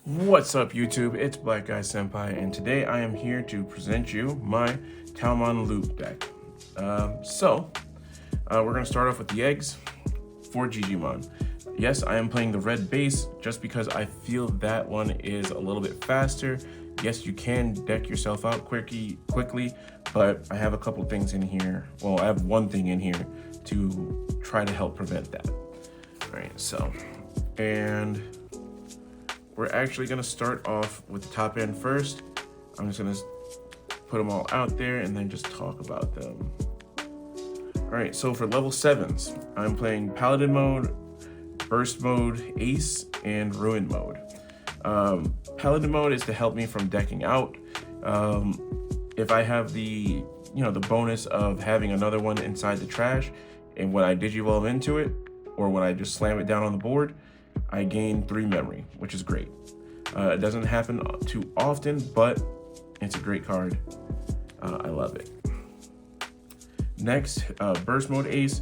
What's up, YouTube? It's Black Guy Senpai, and today I am here to present you my Taomon loop deck. We're going to start off with the eggs for Jijimon. Yes, I am playing the red base just because I feel that one is a little bit faster. Yes, you can deck yourself out quickly, but I have a couple things in here. Well, I have one thing in here to try to help prevent that. All right, and we're actually gonna start off with the top end first. I'm just gonna put them all out there and then just talk about them. All right, so for level 7s, I'm playing Paladin mode, Burst mode, Ace, and Ruin mode. Paladin mode is to help me from decking out. If I have the bonus of having another one inside the trash, and when I digivolve into it, or when I just slam it down on the board, I gain 3 memory, which is great. It doesn't happen too often, but it's a great card. I love it. Next, Burst Mode Ace.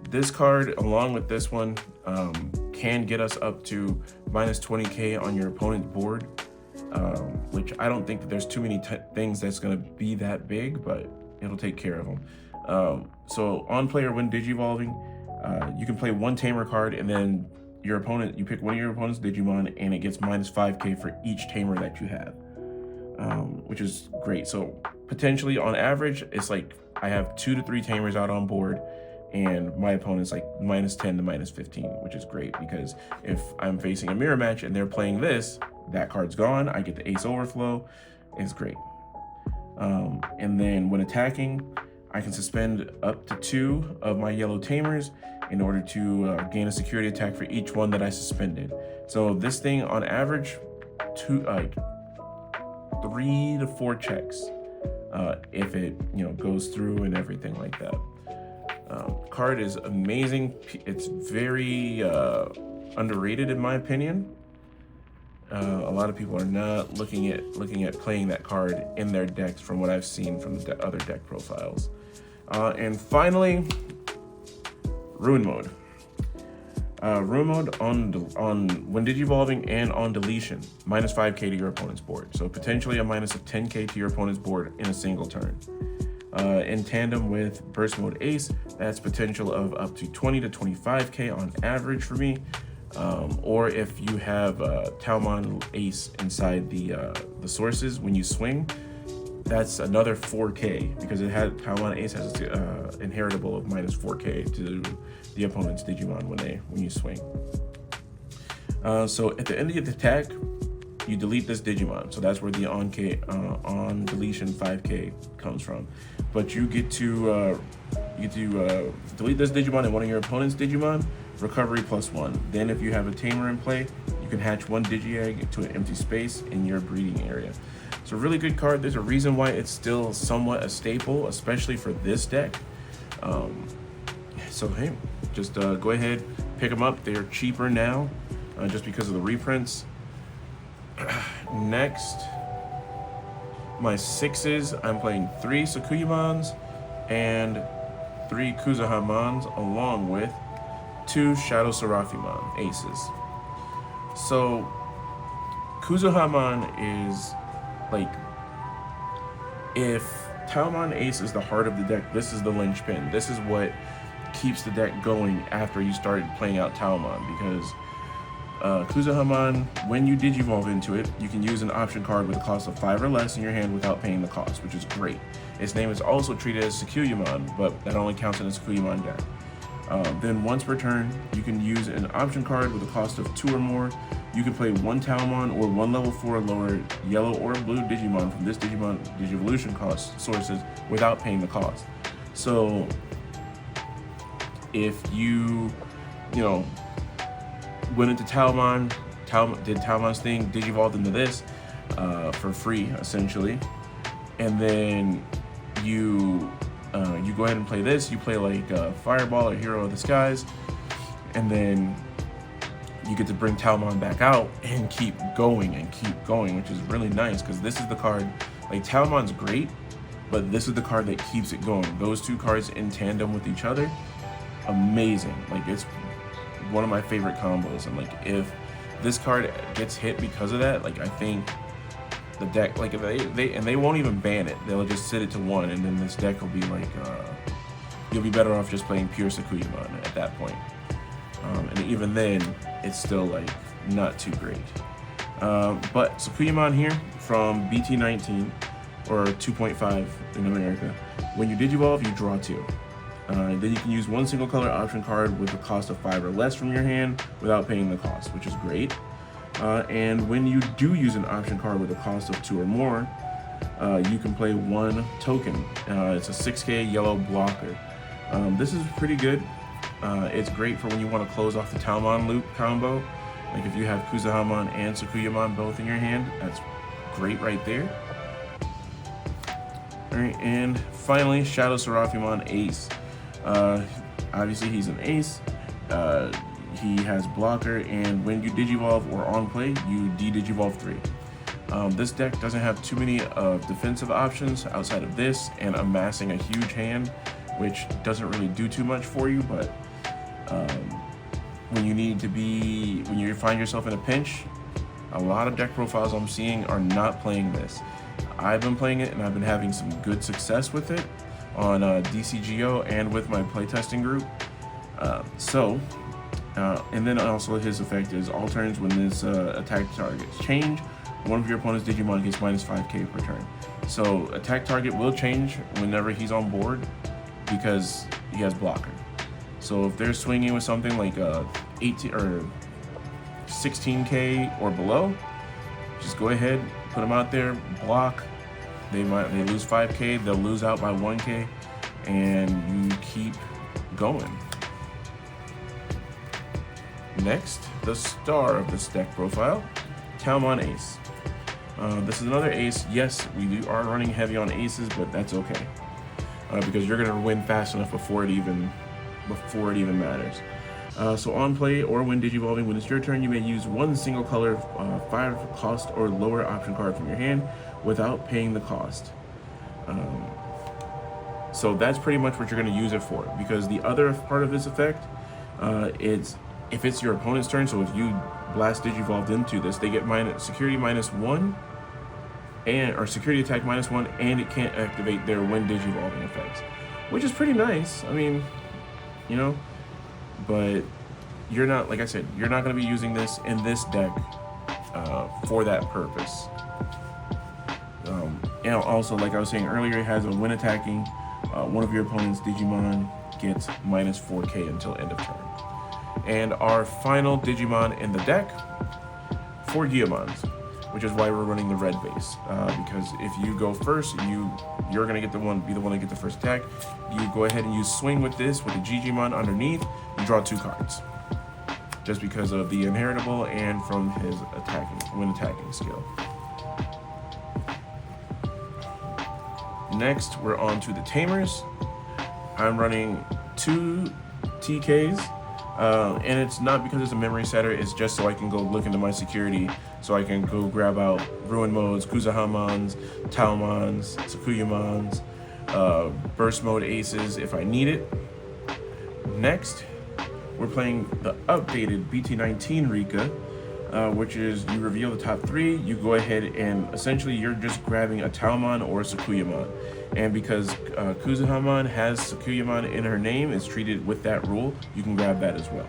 This card, along with this one, can get us up to minus 20k on your opponent's board, which I don't think that there's too many things that's going to be that big, but it'll take care of them. So on player when digivolving, you can play one Tamer card, and then you pick one of your opponent's Digimon, and it gets minus 5k for each Tamer that you have, which is great. So potentially on average, it's like I have 2 to 3 Tamers out on board, and my opponent's like minus 10 to minus 15, which is great because if I'm facing a mirror match and they're playing this, that card's gone. I get the Ace Overflow. It's great. And then when attacking, I can suspend up to 2 of my yellow Tamers in order to gain a security attack for each one that I suspended. So this thing on average, 3 to 4 checks if it goes through and everything like that. Card is amazing. It's very underrated in my opinion. A lot of people are not looking at playing that card in their decks from what I've seen from the other deck profiles. And finally, Ruin mode. Ruin mode on when digivolving and on deletion, minus 5k to your opponent's board. So potentially a minus of 10k to your opponent's board in a single turn. In tandem with Burst mode Ace, that's potential of up to 20 to 25k on average for me. Or if you have Taomon Ace inside the sources when you swing, that's another 4k because Taomon Ace has inheritable of minus 4k to the opponent's Digimon when you swing. So at the end of the attack, you delete this Digimon. So that's where the on deletion 5k comes from. But you get to delete this Digimon and one of your opponent's Digimon. Recovery +1. Then if you have a Tamer in play, you can hatch 1 Digi-Egg to an empty space in your breeding area. It's a really good card. There's a reason why it's still somewhat a staple, especially for this deck. So hey, just go ahead, pick them up. They're cheaper now, just because of the reprints. Next, my 6s, I'm playing 3 Sakuyamons and 3 Kuzuhamons, along with 2 Shadow Seraphimon Aces. So Kuzuhamon is like, if Taomon Ace is the heart of the deck, this is the linchpin. This is what keeps the deck going after you started playing out Taomon, because Kuzuhamon, when you digivolve into it, you can use an option card with a cost of 5 or less in your hand without paying the cost, which is great. Its name is also treated as Sakuyamon, but that only counts in a Sakuyamon deck. Then once per turn, you can use an option card with a cost of 2 or more. You can play 1 Taomon or 1 level 4 or lower yellow or blue Digimon from this Digimon Digivolution cost sources without paying the cost. So if you went into Taomon, did Taomon's thing, digivolved into this for free essentially, and then you go ahead and play this. You play like Fireball or Hero of the Skies, and then you get to bring Taomon back out and keep going, which is really nice because this is the card. Like, Taomon's great, but this is the card that keeps it going. Those 2 cards in tandem with each other, amazing. Like, it's one of my favorite combos. And like, if this card gets hit because of that, like I think the deck, like if they won't even ban it, they'll just sit it to 1, and then this deck will be like, you'll be better off just playing pure Sakuyamon at that point. And even then, it's still like not too great. But Sakuyamon here from BT19, or 2.5 in America, when you Digivolve, you draw 2. Then you can use 1 single color option card with a cost of 5 or less from your hand without paying the cost, which is great. And when you do use an option card with a cost of 2 or more, you can play 1 token. It's a 6K yellow blocker. This is pretty good. It's great for when you want to close off the Taomon loop combo. Like if you have Kuzuhamon and Sakuyamon both in your hand, that's great right there. Alright, and finally, Shadow Seraphimon Ace. Obviously he's an ace. He has blocker, and when you Digivolve or on play, you de-Digivolve 3. This deck doesn't have too many defensive options outside of this and amassing a huge hand, which doesn't really do too much for you, but when you find yourself in a pinch, a lot of deck profiles I'm seeing are not playing this. I've been playing it and I've been having some good success with it on DCGO and with my playtesting group. And then also his effect is all turns when this attack targets change, one of your opponent's Digimon gets minus 5k per turn. So attack target will change whenever he's on board because he has blocker. So if they're swinging with something like 18 or 16k or below, just go ahead, put them out there, block. They lose 5k, they'll lose out by 1k, and you keep going. Next, the star of this deck profile, Taomon Ace. This is another ace. Yes, we are running heavy on aces, but that's okay because you're gonna win fast enough before it even matters. So on play or when Digivolving, when it's your turn, you may use 1 single color 5 cost or lower option card from your hand without paying the cost. So that's pretty much what you're going to use it for, because the other part of this effect, if it's your opponent's turn, so if you blast Digivolved into this, they get security -1 or security attack -1, and it can't activate their when Digivolving effects, which is pretty nice. I mean, you know, but you're not, like I said, you're not going to be using this in this deck for that purpose. And also, like I was saying earlier, it has a when attacking, one of your opponent's Digimon gets -4k until end of turn. And our final Digimon in the deck, 4 Gyuimons, which is why we're running the red base. Because if you go first, you're gonna be the one to get the first attack. You go ahead and you swing with this with the Gigimon underneath. You draw 2 cards, just because of the inheritable and from his when attacking skill. Next, we're on to the Tamers. I'm running 2 TKs. And it's not because it's a memory setter, it's just so I can go look into my security, so I can go grab out Ruin Modes, Kuzuhamons, Taomons, Sakuyamons, Burst Mode Aces if I need it. Next, we're playing the updated BT19 Rika, which is you reveal the top 3, you go ahead and essentially you're just grabbing a Taomon or a Sakuyamon. And because Kuzuhamon has Sakuyamon in her name, it's treated with that rule, you can grab that as well.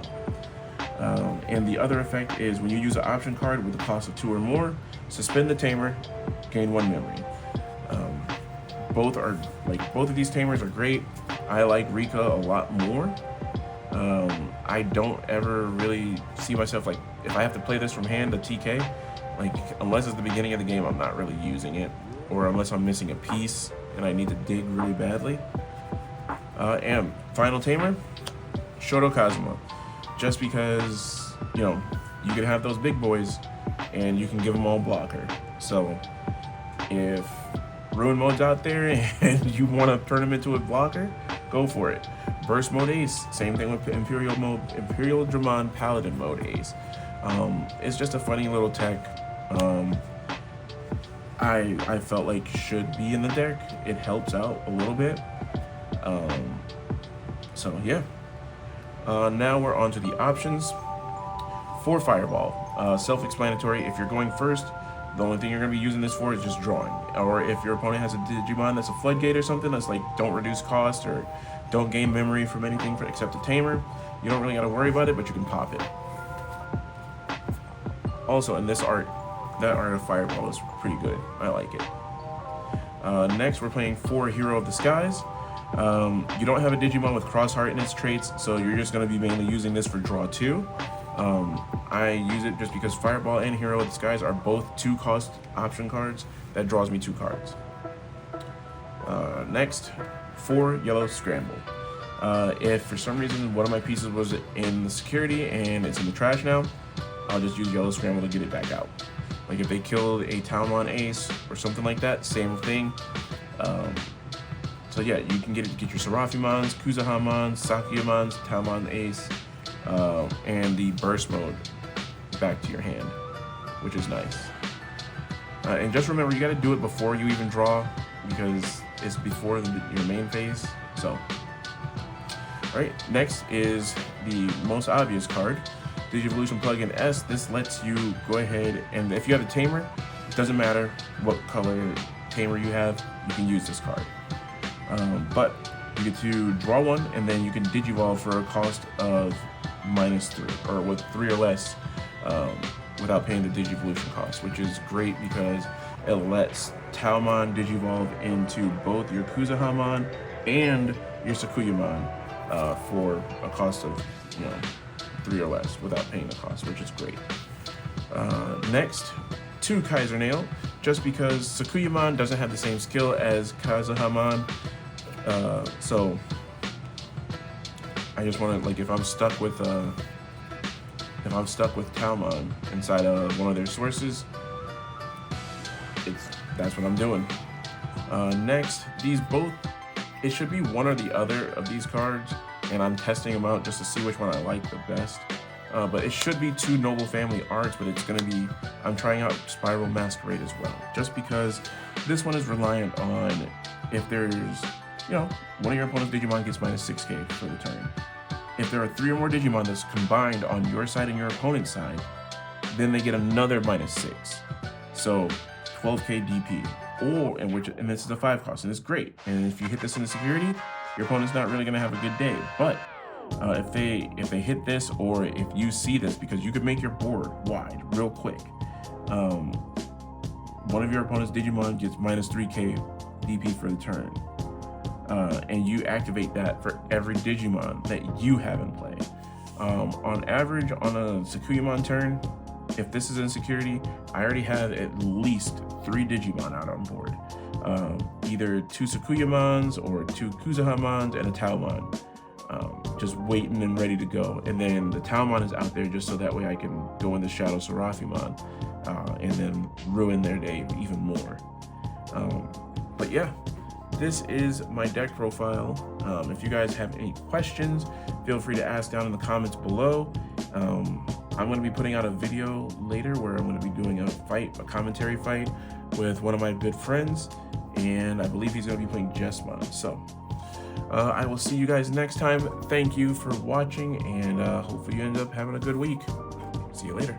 And the other effect is when you use an option card with a cost of 2 or more, suspend the tamer, gain 1 memory. Both of these tamers are great. I like Rika a lot more. I don't ever really see myself, like, if I have to play this from hand, the TK, like, unless it's the beginning of the game, I'm not really using it, or unless I'm missing a piece and I need to dig really badly. And final tamer, Shoto Kazuma, just because, you know, you can have those big boys and you can give them all blocker. So if Ruin Mode's out there and you want to turn them into a blocker, go for it. Burst Mode Ace, same thing with Imperial Dramon Paladin Mode Ace. It's just a funny little tech. I felt like should be in the deck. It helps out a little bit. So yeah. Now we're on to the options. For Fireball, self-explanatory. If you're going first, the only thing you're going to be using this for is just drawing. Or if your opponent has a Digimon that's a Floodgate or something that's like don't reduce cost or don't gain memory from anything except a Tamer, you don't really got to worry about it, but you can pop it. Also, in this art, that art of Fireball is pretty good. I like it. Next, we're playing for Hero of the Skies. You don't have a Digimon with Crossheart in its traits, so you're just going to be mainly using this for draw 2. I use it just because Fireball and Hero of the Skies are both 2-cost option cards. That draws me 2 cards. Next, for Yellow Scramble. If for some reason one of my pieces was in the security and it's in the trash now, I'll just use Yellow Scramble to get it back out. Like if they killed a Taomon Ace or something like that, same thing. So yeah, you can get your Serafimons, Kuzahamons, Sakuyamons, Taomon Ace, and the burst mode back to your hand, which is nice. And just remember, you got to do it before you even draw because it's before your main phase. So, all right, next is the most obvious card, Digivolution Plugin S. This lets you go ahead and if you have a Tamer, it doesn't matter what color Tamer you have, you can use this card. But you get to draw 1 and then you can Digivolve for a cost of -3 or with 3 or less without paying the Digivolution cost, which is great because it lets Taomon Digivolve into both your Kuzahamon and your Sakuyamon for a cost of 3 or less without paying the cost, which is great. Next, to Kaiser Nail, just because Sakuyamon doesn't have the same skill as Kuzahamon, so I just want to, like, if I'm stuck with Taomon inside of one of their sources, that's what I'm doing. Next, these both, it should be one or the other of these cards, and I'm testing them out just to see which one I like the best. But it should be 2 Noble Family arts, but it's going to be, I'm trying out Spiral Masquerade as well, just because this one is reliant on if there's, one of your opponent's Digimon gets -6k for the turn. If there are 3 or more Digimon that's combined on your side and your opponent's side, then they get another -6. So 12k DP, and this is a 5 cost, and it's great. And if you hit this in the security, your opponent's not really gonna have a good day. But if they hit this, or if you see this, because you could make your board wide real quick, one of your opponent's Digimon gets -3k DP for the turn. And you activate that for every Digimon that you have in play. On average, on a Sakuyamon turn, if this is in security, I already have at least 3 Digimon out on board. Either 2 Sakuyamons or 2 Kuzahamons and a Taomon. Just waiting and ready to go. And then the Taomon is out there just so that way I can go in the Shadow Serafimon and then ruin their day even more. But yeah. This is my deck profile. If you guys have any questions, feel free to ask down in the comments below. I'm going to be putting out a video later where I'm going to be doing a commentary fight with one of my good friends, and I believe he's going to be playing Jessmon. So I will see you guys next time. Thank you for watching, and hopefully you end up having a good week. See you later.